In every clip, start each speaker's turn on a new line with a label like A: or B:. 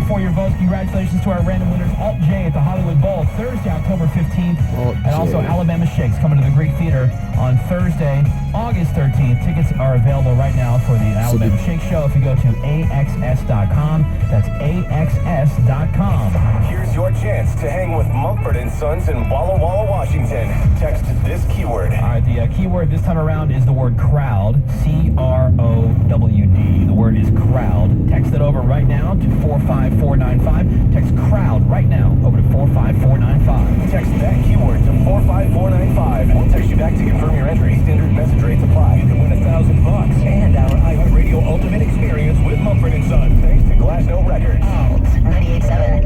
A: for your votes. Congratulations to our random winners, Alt J at the Hollywood Bowl, Thursday, October 15th. And also Alabama Shakes coming to the Greek Theater on Thursday, August 13th. Tickets are available right now for the Alabama Shake Show if you go to AXS.com. That's AXS.com.
B: Here's your chance to hang with Mumford & Sons in Walla Walla, Washington. Text this keyword.
A: All right, the keyword this time around is the word crowd, C-R-O-W-D. The word is crowd. Text it over right now to 45495. Text crowd right now over to 45495.
B: Text that keyword to 45495. We'll text you back to confirm your entry. Standard message rates apply. You can win $1,000 and our iHeartRadio Ultimate Experience with Mumford & Sons. Thanks to Glassnote Records.
C: 98.7.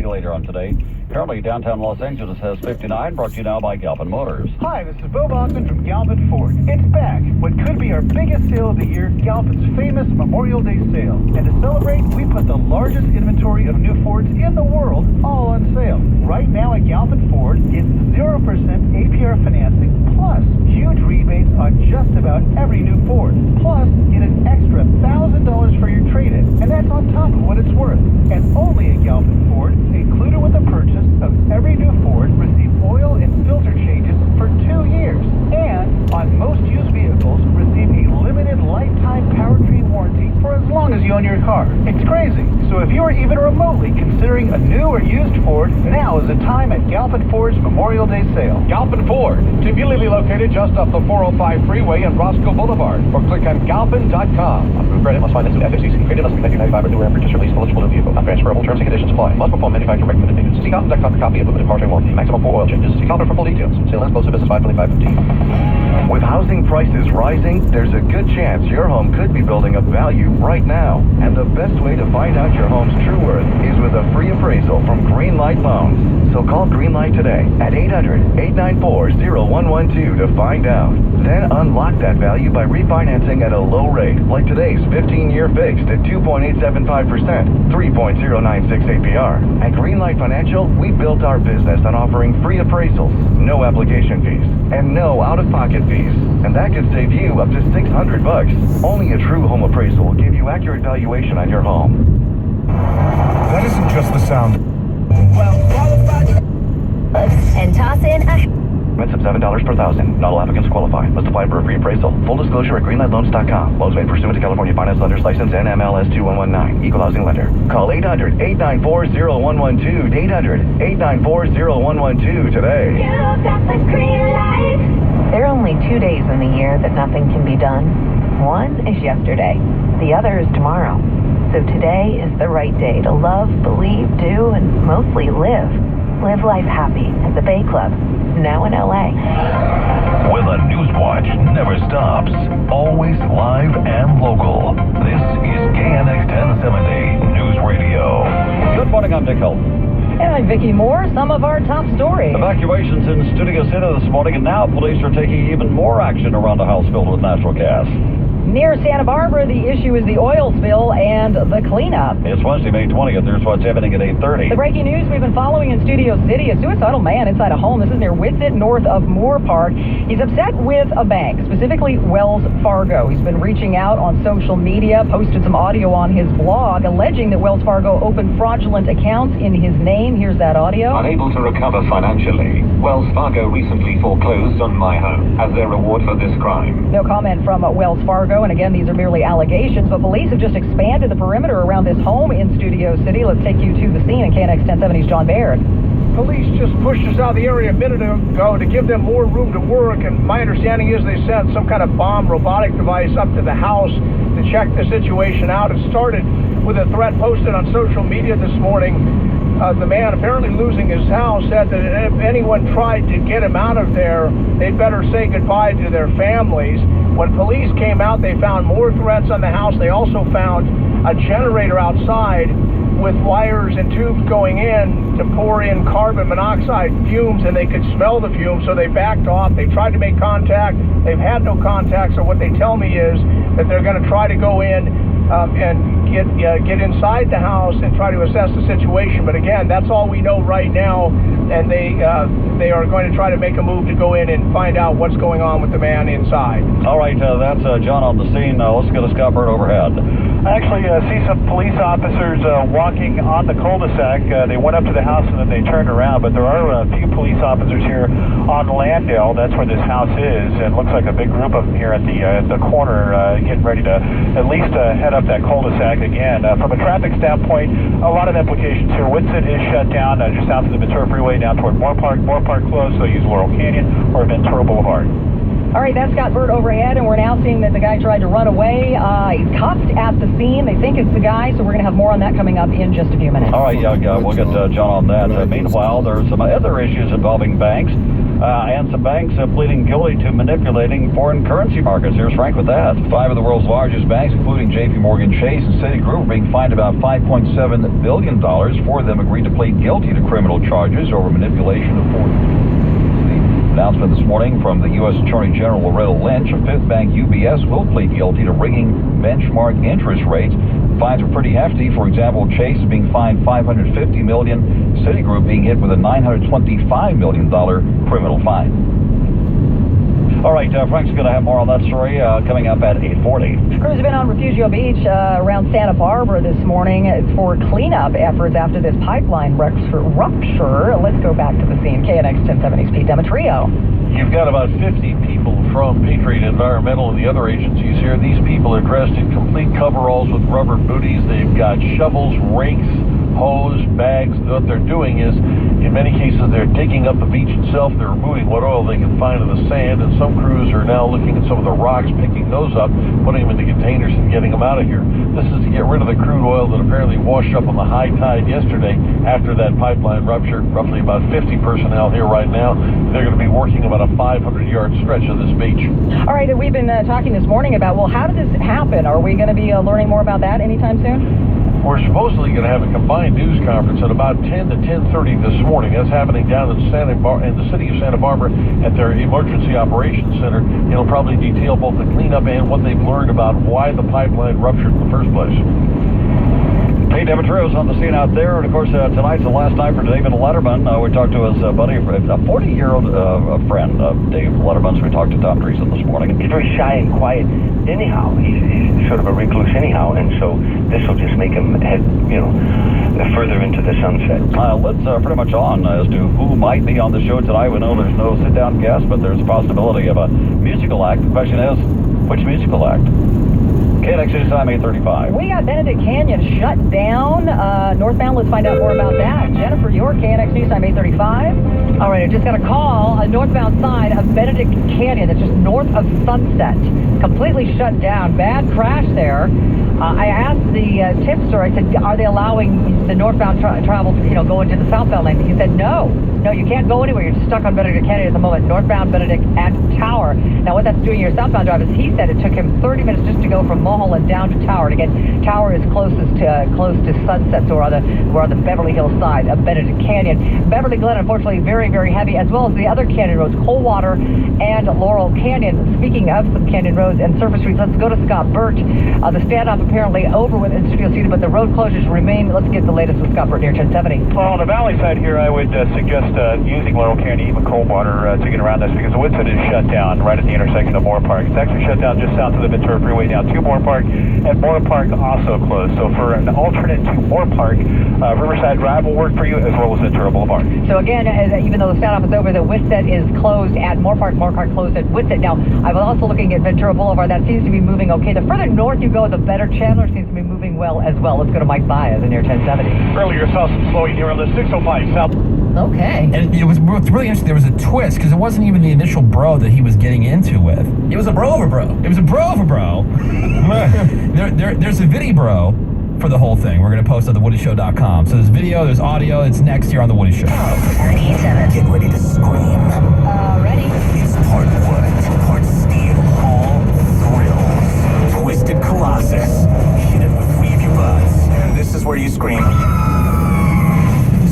D: Later on today. Currently, downtown Los Angeles has 59, brought to you now by Galpin Motors.
E: Hi, this is Bo Bachman from Galpin Ford. It's back. What could be our biggest sale of the year, Galpin's famous Memorial Day sale. And to celebrate, we put the largest inventory of new Fords in the world all on sale. Right now at Galpin Ford, it's 0% APR financing, plus huge rebates on just about every new Ford. Plus, get an extra $1,000 for your trade-in, and that's on top of what it's worth. And only at Galpin Ford, included with the purchase of every new Ford, receive oil and filter changes for 2 years. And on most used vehicles, receive a limited lifetime powertrain warranty for as long as you own your car. It's crazy. So if you are even remotely considering a new or used Ford, now is the time at Galpin Ford's Memorial Day sale.
F: Galpin Ford, conveniently located just off the 405 freeway and Roscoe Boulevard. Or click on galpin.com. Approved credit must finance through FFCC. Credit must be 1995 or newer and purchase or lease eligible new vehicle. Not transferable. Terms and conditions apply. Must perform manufacturer recommended payments. See Galpin.com for copy of limited powertrain warranty. Maximum 4 oil changes. See Galpin for full details. Sale ends close to business 5/25/15.
G: With housing prices rising, there's a good chance your home could be building up value right now. And the best way to find out your home's true worth is with a free appraisal from Greenlight Loans. So call Greenlight today at 800-894-0112 to find out. Then unlock that value by refinancing at a low rate, like today's 15-year fixed at 2.875%, 3.096 APR. At Greenlight Financial, we built our business on offering free appraisals, no application fees, and no out-of-pocket fees. And that could save you up to $600. Only a true home appraisal will give you accurate valuation on your home.
H: That isn't just the sound.
C: Well qualified. And toss in a...
G: Limits of $7 per thousand. Not all applicants qualify. Must apply for a free appraisal. Full disclosure at greenlightloans.com. Loans made pursuant to California Finance Lenders License NMLS 2119. Equal housing lender. Call 800-894-0112. 800-894-0112 today.
C: You got the green light. There are only 2 days in the year that nothing can be done. One is yesterday. The other is tomorrow. So today is the right day to love, believe, do, and mostly live. Live life happy at the Bay Club, now in LA.
I: Where the News Watch never stops. Always live and local. This is KNX 1070 News Radio.
D: Good morning, I'm Dick Holt.
J: And I'm Vicki Moore. Some of our top stories.
D: Evacuations in Studio City this morning, and now police are taking even more action around a house filled with natural gas.
J: Near Santa Barbara, the issue is the oil spill and the cleanup.
D: It's Wednesday, May 20th. Here's what's happening at 8:30.
J: The breaking news we've been following in Studio City, a suicidal man inside a home. This is near Whitsett, north of Moore Park. He's upset with a bank, specifically Wells Fargo. He's been reaching out on social media, posted some audio on his blog, alleging that Wells Fargo opened fraudulent accounts in his name. Here's that audio.
K: Unable to recover financially, Wells Fargo recently foreclosed on my home as their reward for this crime.
J: No comment from Wells Fargo. And again, these are merely allegations, but police have just expanded the perimeter around this home in Studio City. Let's take you to the scene in KNX 1070's John Baird.
E: Police just pushed us out of the area a minute ago to give them more room to work, and my understanding is they sent some kind of bomb robotic device up to the house to check the situation out. It started with a threat posted on social media this morning. The man, apparently losing his house, said that if anyone tried to get him out of there, they'd better say goodbye to their families. When police came out, they found more threats on the house. They also found a generator outside with wires and tubes going in to pour in carbon monoxide fumes, and they could smell the fumes, so they backed off. They tried to make contact. They've had no contact, so what they tell me is that they're going to try to go in and get inside the house and try to assess the situation. But again, that's all we know right now, and they are going to try to make a move to go in and find out what's going on with the man inside.
D: All right, that's John on the scene. Let's go to Scott Bird overhead.
F: I actually see some police officers walking on the cul-de-sac. They went up to the house and then they turned around, but there are a few police officers here on Landale. That's where this house is, and it looks like a big group of them here at the corner getting ready to at least head up that cul-de-sac again. From a traffic standpoint, a lot of implications here. Whitsett is shut down just south of the Ventura Freeway down toward Moore Park. Moore Park closed, so use Laurel Canyon or Ventura Boulevard.
J: All right, that's Scott Bird overhead, and we're now seeing that the guy tried to run away. He's cuffed at the scene. They think it's the guy, so we're going to have more on that coming up in just a few minutes.
D: All right, we'll get John on that. Meanwhile, there are some other issues involving banks, and some banks pleading guilty to manipulating foreign currency markets. Here's Frank with that. 5 of the world's largest banks, including J.P. Morgan Chase and Citigroup, are being fined about $5.7 billion. 4 of them agreed to plead guilty to criminal charges over manipulation of foreign. Announcement this morning from the U.S. Attorney General Loretta Lynch. A fifth bank, UBS, will plead guilty to rigging benchmark interest rates. Fines are pretty hefty. For example, Chase is being fined $550 million. Citigroup being hit with a $925 million criminal fine. All right, Frank's going to have more on that story coming up at 8:40.
J: Crews have been on Refugio Beach around Santa Barbara this morning for cleanup efforts after this pipeline rupture. Let's go back to the scene. KNX 1070's Pete Demetrio.
F: You've got about 50 people from Patriot Environmental and the other agencies here. These people are dressed in complete coveralls with rubber booties. They've got shovels, rakes, hose, bags. What they're doing is, in many cases, they're digging up the beach itself. They're removing what oil they can find in the sand, and some crews are now looking at some of the rocks, picking those up, putting them into containers and getting them out of here. This is to get rid of the crude oil that apparently washed up on the high tide yesterday after that pipeline rupture. Roughly about 50 personnel here right now. They're going to be working about a 500-yard stretch of this beach.
J: All right, we've been talking this morning about, well, how did this happen? Are we going to be learning more about that anytime soon?
F: We're supposedly going to have a combined news conference at about 10 to 10:30 this morning. That's happening down in the city of Santa Barbara at their Emergency Operations Center. It'll probably detail both the cleanup and what they've learned about why the pipeline ruptured in the first place.
D: Hey, Demetrio's on the scene out there, and of course, tonight's the last night for David Letterman. We talked to his buddy, a 40-year-old friend of Dave Letterman's. We talked to Tom Dreesen this morning.
L: He's very shy and quiet anyhow. He's sort of a recluse anyhow, and so this will just make him head, further into the sunset.
D: Let's pretty much on as to who might be on the show tonight. We know there's no sit-down guest, but there's a possibility of a musical act. The question is, which musical act? KNX time 8:35.
J: We got Benedict Canyon shut down northbound. Let's find out more about that. Jennifer York, KNX News time 8:35. All right, I just got a call. A northbound side of Benedict Canyon, that's just north of Sunset, completely shut down. Bad crash there. I asked the tipster, I said, are they allowing the northbound travel to, go into the southbound lane? He said, no, you can't go anywhere. You're stuck on Benedict Canyon at the moment. Northbound Benedict at Tower. Now, what that's doing your southbound drive is, he said it took him 30 minutes just to go from Mulholland down to Tower. And again, Tower is close to Sunset, so we're on the Beverly Hills side of Benedict Canyon. Beverly Glen, unfortunately, very, very heavy, as well as the other canyon roads, Coldwater and Laurel Canyon. Speaking of some canyon roads and surface streets, let's go to Scott Burt. The standoff apparently over with in Studio City, but the road closures remain. Let's get the latest with Scott Burt near 1070.
F: Well, on the valley side here, I would suggest using Laurel Canyon, even Coldwater, to get around this, because the Whitsett is shut down right at the intersection of Moore Park. It's actually shut down just south of the Ventura Freeway down to Moore Park, and Moore Park also closed. So for an alternate to Moore Park, Riverside Drive will work for you, as well as Ventura Boulevard.
J: So again, even though the standoff is over, the Whitsett is closed at Moore Park closed at Whitsett. Now, I was also looking at Ventura Boulevard. That seems to be moving okay. The further north you go, the better. Chandler seems to be moving well as well. Let's go to Mike Baez in near 1070.
F: Earlier saw some slowing here on the 605 South.
J: Okay.
A: And it was really interesting. There was a twist, because it wasn't even the initial bro that he was getting into with. It was a bro over bro. It was a bro over bro. There's a video bro for the whole thing. We're going to post on thewoodyshow.com. So there's video, there's audio. It's next here on The Woody Show.
B: 98.7. Get ready to scream.
J: Ready?
B: It's part wood, part steel, all thrills. Twisted Colossus. Hit it with preview buds. And this is where you scream.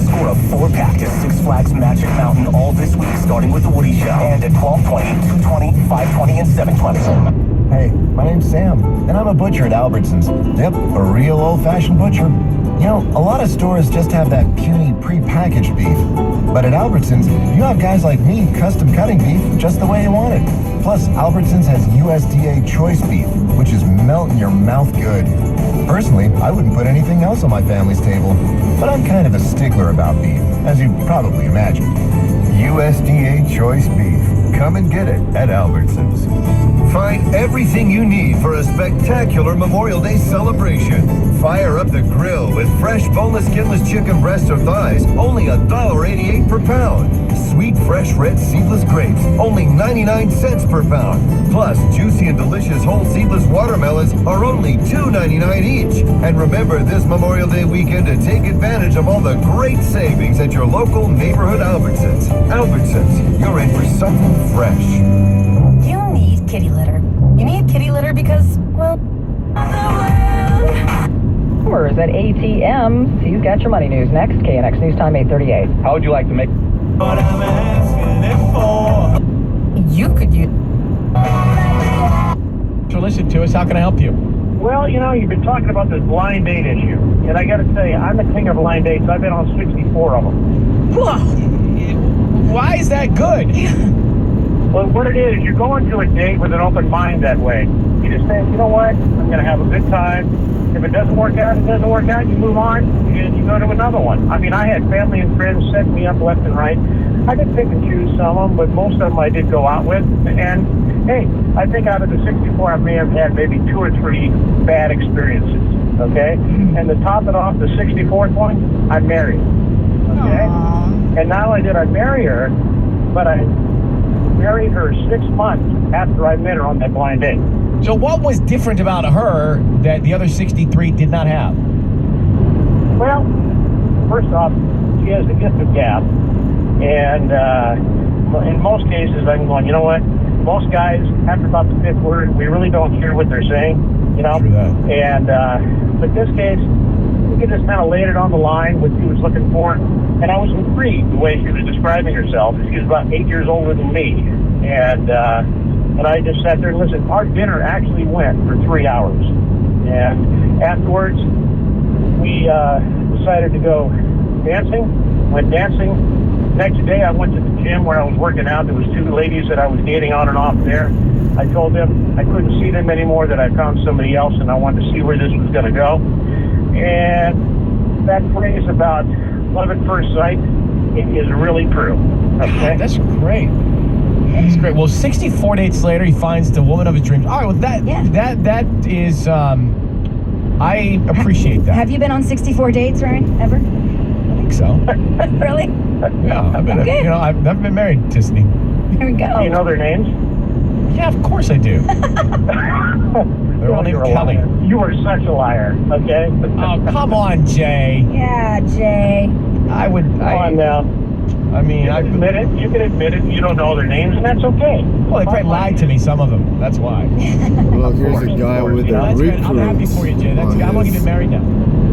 B: Score a 4-pack to Six Flags Magic Mountain all this week, starting with The Woody Show. And at 12:20, 2:20, 5:20, and 7:20.
M: Hey, my name's Sam, and I'm a butcher at Albertsons. Yep, a real old-fashioned butcher. You know, a lot of stores just have that puny pre-packaged beef. But at Albertsons, you have guys like me custom cutting beef just the way you want it. Plus, Albertsons has USDA choice beef, which is melt in your mouth good. Personally, I wouldn't put anything else on my family's table, but I'm kind of a stickler about beef, as you probably imagined. USDA choice beef. Come and get it at Albertsons.
B: Find everything you need for a spectacular Memorial Day celebration. Fire up the grill with fresh boneless, skinless chicken breasts or thighs, only $1.88 per pound. Sweet, fresh, red seedless grapes, only 99 cents per pound. Plus, juicy and delicious whole seedless watermelons are only $2.99 each. And remember this Memorial Day weekend to take advantage of all the great savings at your local neighborhood Albertsons. Albertsons, you're in for something fresh.
N: You need kitty litter. You need kitty litter because, well...
J: Customers at ATMs. He's got your money news next. KNX News Time 8:38.
D: How would you like to make...
N: What I'm asking it for. You could use...
A: So listen to us. How can I help you?
E: Well, you know, you've been talking about this blind date issue. And I got to tell you, I'm the king of blind dates. I've been on 64 of them.
A: Whoa. Why is that good?
E: Well, what it is, you're going to a date with an open mind that way. You just say, you know what, I'm going to have a good time. If it doesn't work out, it doesn't work out. You move on, and you go to another one. I mean, I had family and friends set me up left and right. I did pick and choose some of them, but most of them I did go out with. And, hey, I think out of the 64, I may have had maybe 2 or 3 bad experiences, okay? And to top it off, the 64th one, I married, okay? Aww. And not only did I marry her, but I married her 6 months after I met her on that blind date.
A: So what was different about her that the other 63 did not have?
E: Well, first off, she has the gift of gab. And in most cases, I'm going, you know what? Most guys, after about the 5th word, we really don't hear what they're saying, you know?
A: True that.
E: And but this case, we could just kind of laid it on the line what she was looking for. And I was intrigued the way she was describing herself. She was about 8 years older than me. And I just sat there and listened. Our dinner actually went for 3 hours. And afterwards, we decided to go dancing. Went dancing. Next day, I went to the gym where I was working out. There was 2 ladies that I was dating on and off there. I told them I couldn't see them anymore, that I found somebody else, and I wanted to see where this was going to go. And that phrase about love at first sight, it is really true. Okay?
A: That's great. That's great. Well, 64 dates later, he finds the woman of his dreams. All right, well, that is, I appreciate that.
N: Have you been on 64 dates, Ryan, ever?
A: I think so.
N: Really?
A: Yeah, I've been,
N: okay.
A: You know, I've never been married, Disney.
N: There we go.
E: Do you know their names?
A: Yeah, of course I do. They're all named Kelly.
E: You are such a liar, okay?
A: Oh, come on, Jay.
N: Yeah, Jay.
A: I would...
E: Come on now.
A: I mean,
E: you can admit it. You can admit it. You don't know their names, and that's okay.
A: Well, they probably lied to me, some of them. That's why.
H: Well, here's a guy with a grapefruit.
A: I'm happy for you, Jay. That's I'm only been married now.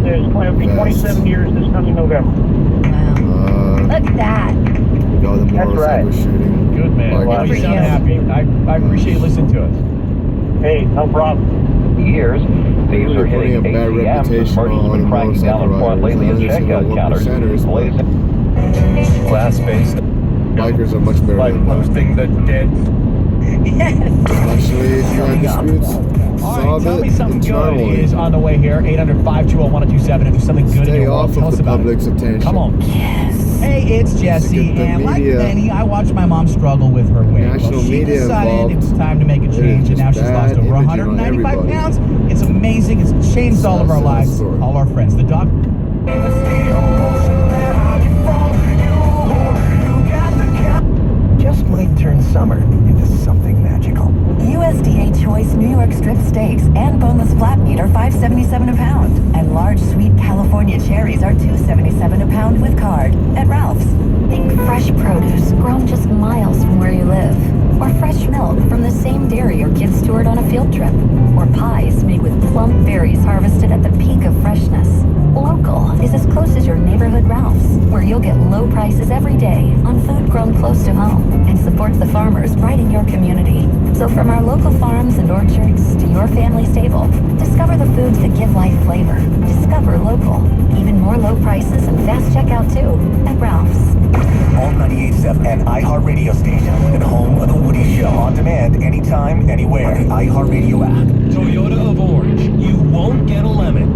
E: There's going to be 27 years this coming November.
N: Wow. Look at that.
H: That's
E: right.
H: Shooting.
A: Good, man. Well, you sound happy. I appreciate you listening to us.
E: Hey, no problem.
D: Years, thieves are hitting ATMs, merchants have been cracking down on fraud lately at checkout counters, blazing
A: Class-based.
H: Bikers are much better
A: like
H: than
A: posting the dead.
H: Actually, if you had disputes,
A: All
H: solve
A: right, tell me
H: it
A: something
H: internally.
A: good is on the way here. 800-520-1027. If there's something good in
H: Stay
A: your world,
H: off
A: tell
H: of
A: us
H: the
A: about
H: public's
A: it.
H: attention.
A: Come on.
O: Hey, it's Jesse,
H: the
O: and like
H: media-
O: many, I watched my mom struggle with her weight.
H: National
O: Well, she
H: media
O: decided
H: involved.
O: it was time to make a
H: It is
O: change, and now
H: just
O: she's lost
H: bad
O: over
H: imaging on
O: 195
H: everybody.
O: pounds. It's amazing. It's changed all of our
H: Sad
O: lives,
H: story.
O: all our friends. The doc.
M: Just might turn summer into something magical.
C: USDA Choice New York strip steaks and boneless flat meat are $5.77 a pound, and large sweet California cherries are $2.77 a pound with card at Ralph's.
N: Think fresh produce grown just miles from where you live.
C: Or fresh milk from the same dairy your kids stored on a field trip. Or pies made with plump berries harvested at the peak of freshness. Local is as close as your neighborhood Ralph's, where you'll get low prices every day on food grown close to home and supports the farmers right in your community.
P: So from our local farms and orchards to your family stable, discover the foods that give life flavor. Discover local. Even more low prices and fast checkout too at Ralph's.
Q: Alt 98.7 and iHeartRadio station and home of The Woody Show. On demand, anytime, anywhere. On the iHeartRadio app.
R: Toyota of Orange. You won't get a lemon.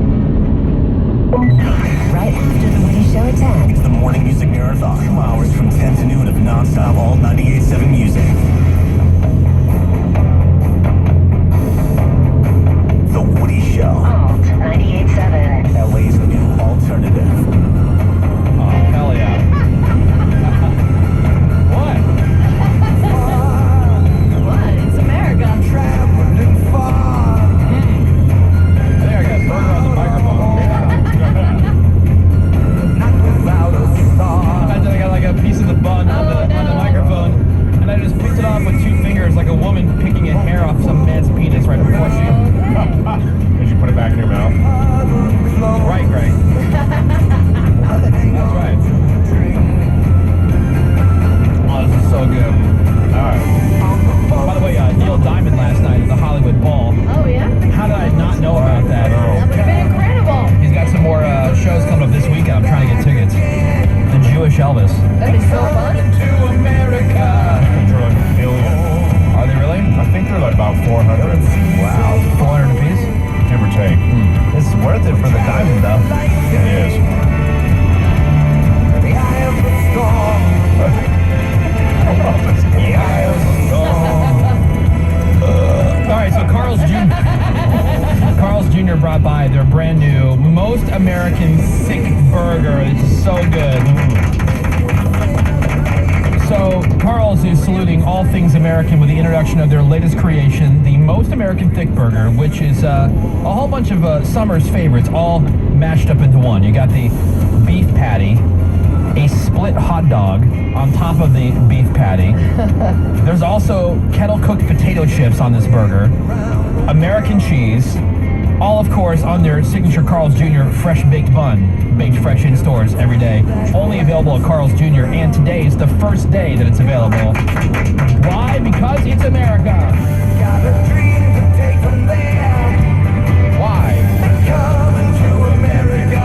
P: Right after The Woody Show at 10.
Q: It's the Morning Music Marathon. 2 hours from 10 to noon of non-stop Alt 98.7 music. The Woody Show.
P: Alt 98.7.
Q: LA's new alternative.
A: Oh, hell yeah. What?
P: What? It's America.
Q: Traveling far.
A: There I got burger on the microphone.
Q: Not without a star.
A: Imagine I got like a piece of the bun on the microphone, and I just picked it off with 2 fingers like a woman picking a hair off some man's penis right before she...
S: Did you put it back in your mouth?
A: Right, Greg. That's right. Oh, this is so good. Alright. By the way, Neil Diamond last night at the Hollywood Bowl.
P: Oh, yeah?
A: How did I not know about that?
P: That would have been incredible.
A: He's got some more shows coming up this weekend. I'm trying to get tickets. The Jewish Elvis.
P: That'd be so fun.
S: To America. They're like a billion.
A: Are they really?
S: I think they're like about 400.
A: Wow. 400 apiece?
S: Give or take.
A: It's worth it for the diamond, though.
S: It is.
Q: The eye of the storm.
S: The eye of the storm.
A: All right, so Carl's Jr. brought by their brand new Most American Thick Burger. It's so good. So Carl's is saluting all things American with the introduction of their latest creation, the Most American Thick Burger, which is a whole bunch of summer's favorites, all mashed up into one. You got the beef patty, a split hot dog on top of the beef patty. There's also kettle-cooked potato chips on this burger, American cheese, all, of course, on their signature Carl's Jr. fresh baked bun, baked fresh in stores every day. Only available at Carl's Jr. And today is the first day that it's available. Why? Because it's America.
Q: Got a dream to take from there.
A: Why?
Q: Coming to America.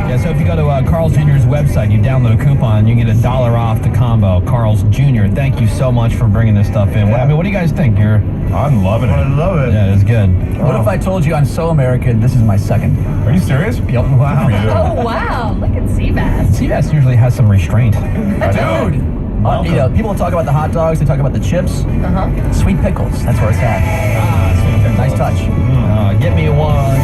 A: Yeah, so if you go to Carl's Jr.'s website, you download a coupon, you get $1 off the combo. Carl's Jr. Thank you so much for bringing this stuff in. I mean, what do you guys think?
S: I'm loving it. I love it.
A: Yeah, it's good.
O: What if I told you I'm so American, this is my second?
S: Are you serious?
O: Yep.
S: Wow.
P: Oh, wow. Look at Seabass.
A: Seabass usually has some restraint.
O: Dude! You know, people talk about the hot dogs, they talk about the chips.
P: Uh-huh.
O: Sweet pickles, that's where it's at.
A: Sweet pickles.
O: Nice touch.
A: Get me one.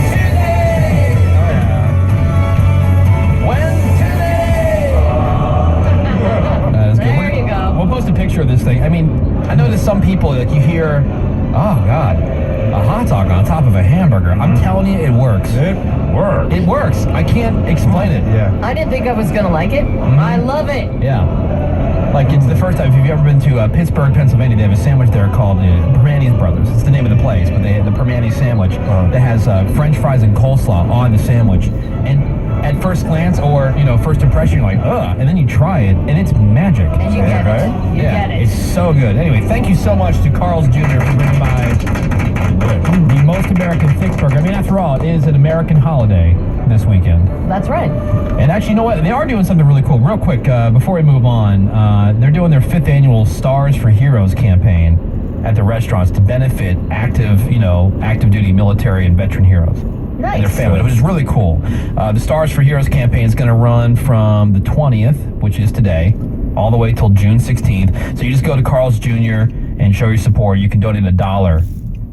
P: There you go.
A: We'll post a picture of this thing. I mean, I know that some people, like, you hear, oh, God, a hot dog on top of a hamburger. I'm telling you, it works.
S: It works.
A: It works. I can't explain it.
S: Yeah.
P: I didn't think I was going to like it. I love it.
A: Yeah. Like, it's the first time, if you've ever been to Pittsburgh, Pennsylvania, they have a sandwich there called the Permani's Brothers. It's the name of the place, but they have the Permani's sandwich that has French fries and coleslaw on the sandwich. And at first glance, or, first impression, you're like, ugh, and then you try it, and it's magic.
P: And you get it. You
A: Yeah,
P: get it.
A: it's so good. Anyway, thank you so much to Carl's Jr. for bringing by the Most American Thick Burger. I mean, after all, it is an American holiday this weekend.
P: That's right.
A: And actually, you know what? They are doing something really cool. Real quick, before we move on, they're doing their 5th annual Stars for Heroes campaign at the restaurants to benefit active duty military and veteran heroes.
P: Nice.
A: And their family, which is really cool. The Stars for Heroes campaign is going to run from the 20th, which is today, all the way till June 16th. So you just go to Carl's Jr. and show your support. You can donate $1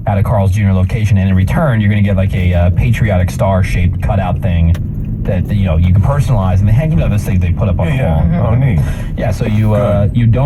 A: at a Carl's Jr. location, and in return, you're going to get like a patriotic star-shaped cutout thing that you can personalize, and they hang those things they put up on the wall.
S: Oh, neat.
A: Yeah, so you don't.